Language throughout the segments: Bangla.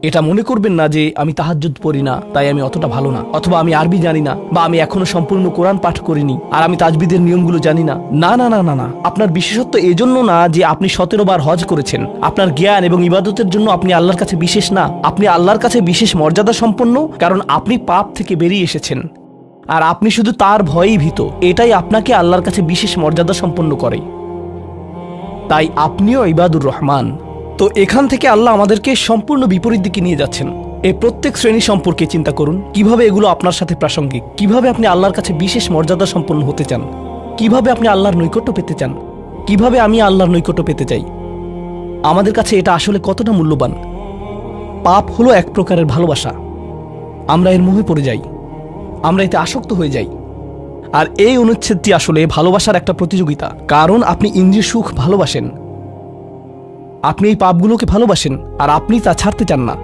এটা মনে করবেন না যে আমি তাহাজ্জুদ পড়ি না তাই আমি অতটা ভালো না, অথবা আমি আরবি জানি না, বা আমি এখনো সম্পূর্ণ কোরআন পাঠ করিনি আর আমি তাজবিদের নিয়মগুলো জানি না। না না না না না, আপনার বিশেষত্ব এজন্য না যে আপনি 17 বার হজ করেছেন। আপনার জ্ঞান এবং ইবাদতের জন্য আপনি আল্লাহর কাছে বিশেষ না, আপনি আল্লাহর কাছে বিশেষ মর্যাদা সম্পন্ন, কারণ আপনি পাপ থেকে বেরিয়ে এসেছেন আর আপনি শুধু তার ভয়েই ভীত। এটাই আপনাকে আল্লাহর কাছে বিশেষ মর্যাদা সম্পন্ন করে। তাই আপনিও ইবাদুর রহমান। তো এখান থেকে আল্লাহ আমাদেরকে সম্পূর্ণ বিপরীত দিকে নিয়ে যাচ্ছেন। এই প্রত্যেক শ্রেণী সম্পর্কে চিন্তা করুন, কিভাবে এগুলো আপনার সাথে প্রাসঙ্গিক, কিভাবে আপনি আল্লাহর কাছে বিশেষ মর্যাদা সম্পন্ন হতে চান, কিভাবে আপনি আল্লাহর নৈকট্য পেতে চান, কিভাবে আমি আল্লাহর নৈকট্য পেতে চাই। আমাদের কাছে এটা আসলে কতটা মূল্যবান। পাপ হলো এক প্রকারের ভালোবাসা। আমরা এর মোহে পড়ে যাই, আমরা এতে আসক্ত হয়ে যাই। আর এই অনুচ্ছেদটি আসলে ভালোবাসার একটা প্রতিযোগিতা, কারণ আপনি ইন্দ্রিয় সুখ ভালোবাসেন, আপনি এই পাপগুলোকে ভালোবাসেন আর আপনি তা ছাড়তে চান না,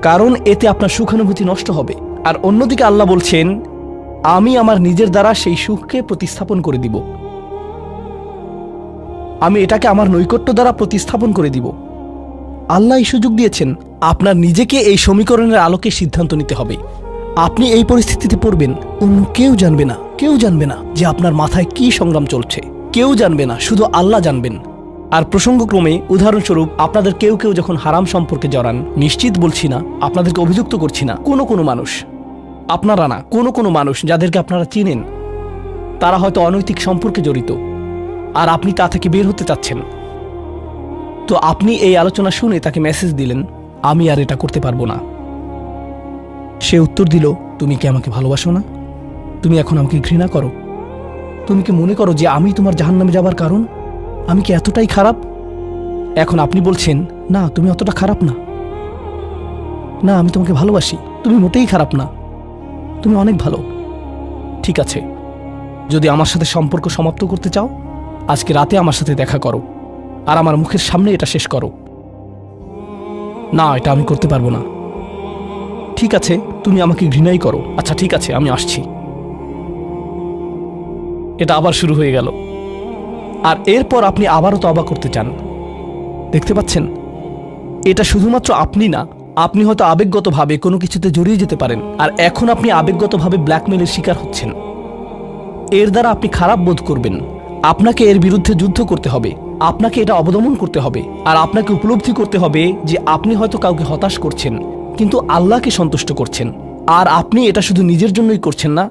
কারণ এতে আপনার সুখানুভূতি নষ্ট হবে। আর অন্যদিকে আল্লাহ বলছেন, আমি আমার নিজের দ্বারা সেই সুখকে প্রতিস্থাপন করে দিব, আমি এটাকে আমার নৈকট্য দ্বারা প্রতিস্থাপন করে দিব। আল্লাহ এই সুযোগ দিয়েছেন, আপনার নিজেকে এই সমীকরণের আলোকে সিদ্ধান্ত নিতে হবে। আপনি এই পরিস্থিতিতে পড়বেন, অন্য কেউ জানবে না, কেউ জানবে না যে আপনার মাথায় কি সংগ্রাম চলছে, কেউ জানবে না, শুধু আল্লাহ জানবেন। আর প্রসঙ্গক্রমে উদাহরণস্বরূপ আপনাদের কেউ কেউ যখন হারাম সম্পর্কে জড়ান, নিশ্চিত বলছি না, আপনাদেরকে অভিযুক্ত করছি না, কোনো মানুষ, আপনারা না, কোনো মানুষ যাদেরকে আপনারা চিনেন, তারা হয়তো অনৈতিক সম্পর্কে জড়িত আর আপনি তা থেকে বের হতে চাচ্ছেন। তো আপনি এই আলোচনা শুনে তাকে মেসেজ দিলেন, আমি আর এটা করতে পারবো না। সে উত্তর দিল, তুমি কি আমাকে ভালোবাসো না? তুমি এখন আমাকে ঘৃণা করো? তুমি কি মনে করো যে আমি তোমার জাহান্নামে যাবার কারণ? আমি কি এতটাই খারাপ? এখন আপনি বলছেন, না তুমি অতটা খারাপ না, না আমি তোমাকে ভালোবাসি, তুমি মোটেই খারাপ না, তুমি অনেক ভালো। ঠিক আছে, যদি আমার সাথে সম্পর্ক সমাপ্ত করতে চাও, আজকে রাতে আমার সাথে দেখা করো আর আমার মুখের সামনে এটা শেষ করো। না, এটা আমি করতে পারবো না। ঠিক আছে, তুমি আমাকে ঘৃণাই করো, আচ্ছা ঠিক আছে, আমি আসছি। এটা আবার শুরু হয়ে গেল। আর এরপর আপনি আবারও তওবা করতে চান। দেখতে পাচ্ছেন, এটা শুধুমাত্র আপনি না, আপনি হয়তো আবেগগতভাবে কোনো কিছুতে জড়িয়ে যেতে পারেন, আর এখন আপনি আবেগগতভাবে ব্ল্যাকমেলের শিকার হচ্ছেন। এর দ্বারা আপনি খারাপ বোধ করবেন। আপনাকে এর বিরুদ্ধে যুদ্ধ করতে হবে, আপনাকে এটা অবদমন করতে হবে, আর আপনাকে উপলব্ধি করতে হবে যে আপনি হয়তো কাউকে হতাশ করছেন, কিন্তু আল্লাহকে সন্তুষ্ট করছেন। আর আপনি এটা শুধু নিজের জন্যই করছেন না,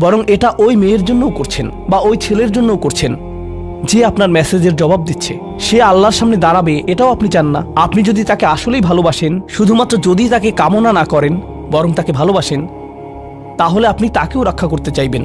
বরং এটা ওই মেয়ের জন্যও করছেন বা ওই ছেলের জন্যও করছেন যে আপনার মেসেজের জবাব দিচ্ছে। সে আল্লাহর সামনে দাঁড়াবে, এটাও আপনি চান না। আপনি যদি তাকে আসলেই ভালোবাসেন, শুধুমাত্র যদি তাকে কামনা না করেন, বরং তাকে ভালোবাসেন, তাহলে আপনি তাকেও রক্ষা করতে চাইবেন।